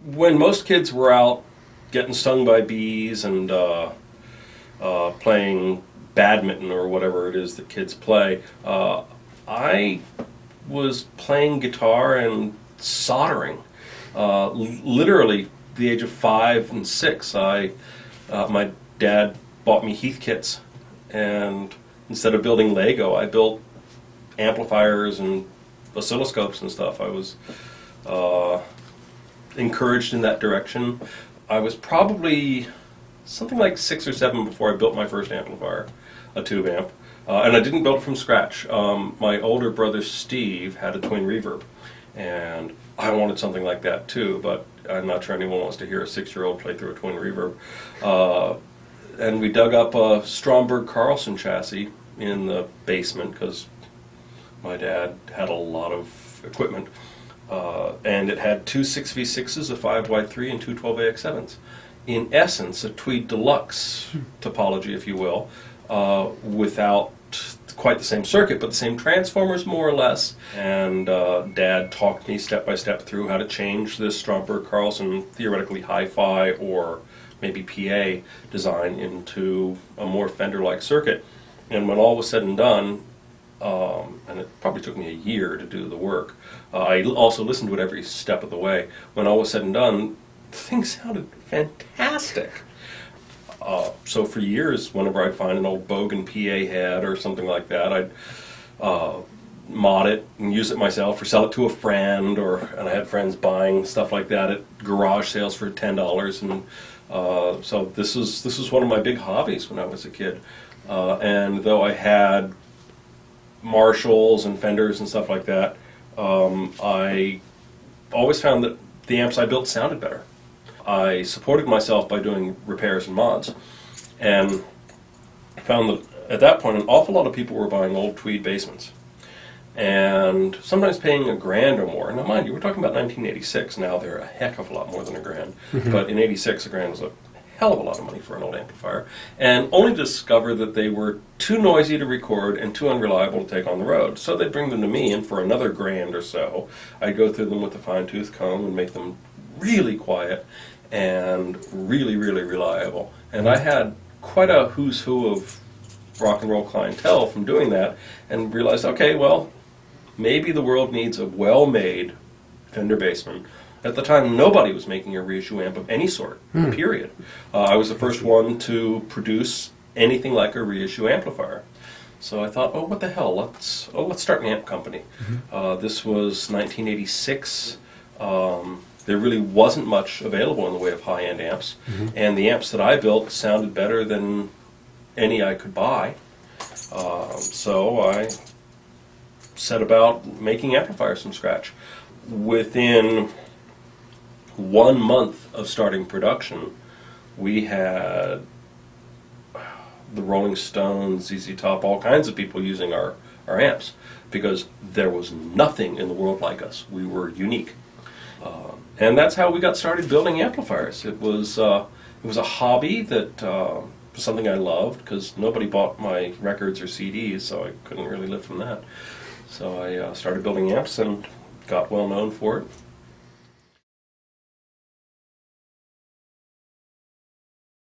when most kids were out getting stung by bees and playing badminton or whatever it is that kids play, I was playing guitar and soldering. Literally, the age of 5 and 6, my dad bought me Heath kits, and instead of building Lego, I built amplifiers and oscilloscopes and stuff. I was encouraged in that direction. I was probably something like 6 or 7 before I built my first amplifier, a tube amp. And I didn't build it from scratch. My older brother Steve had a twin reverb, and I wanted something like that too, but I'm not sure anyone wants to hear a 6-year-old play through a twin reverb. And we dug up a Stromberg Carlson chassis in the basement because my dad had a lot of equipment. And it had 2 6v6s, a 5Y3, and 2 12AX7s. In essence, a Tweed Deluxe topology, if you will, without quite the same circuit, but the same transformers, more or less. And Dad talked me step by step through how to change this Stromberg Carlson theoretically hi-fi or maybe PA design into a more Fender-like circuit. And when all was said and done, and it probably took me a year to do the work, I also listened to it every step of the way. When all was said and done, things sounded fantastic. So for years, whenever I'd find an old Bogan PA head or something like that, I'd mod it and use it myself or sell it to a friend, and I had friends buying stuff like that at garage sales for $10. And so this was one of my big hobbies when I was a kid. And though I had Marshalls and Fenders and stuff like that, I always found that the amps I built sounded better. I supported myself by doing repairs and mods, and found that at that point an awful lot of people were buying old Tweed basements, and sometimes paying $1,000 or more. Now mind you, we're talking about 1986, now they're a heck of a lot more than $1,000, but in '86 $1,000 was a hell of a lot of money for an old amplifier, and only to discover that they were too noisy to record and too unreliable to take on the road. So they'd bring them to me, and for another $1,000 or so, I'd go through them with a fine-tooth comb and make them really quiet and really, really reliable. And I had quite a who's who of rock and roll clientele from doing that, and realized, okay, well, maybe the world needs a well-made Fender Bassman. At the time, nobody was making a reissue amp of any sort, period. I was the first one to produce anything like a reissue amplifier. So I thought, oh, what the hell, let's start an amp company. This was 1986. There really wasn't much available in the way of high-end amps, and the amps that I built sounded better than any I could buy. So I set about making amplifiers from scratch. Within 1 month of starting production, we had the Rolling Stones, ZZ Top, all kinds of people using our amps, because there was nothing in the world like us. We were unique. And that's how we got started building amplifiers. It was a hobby that was something I loved, because nobody bought my records or CDs, so I couldn't really live from that. So I started building amps and got well known for it.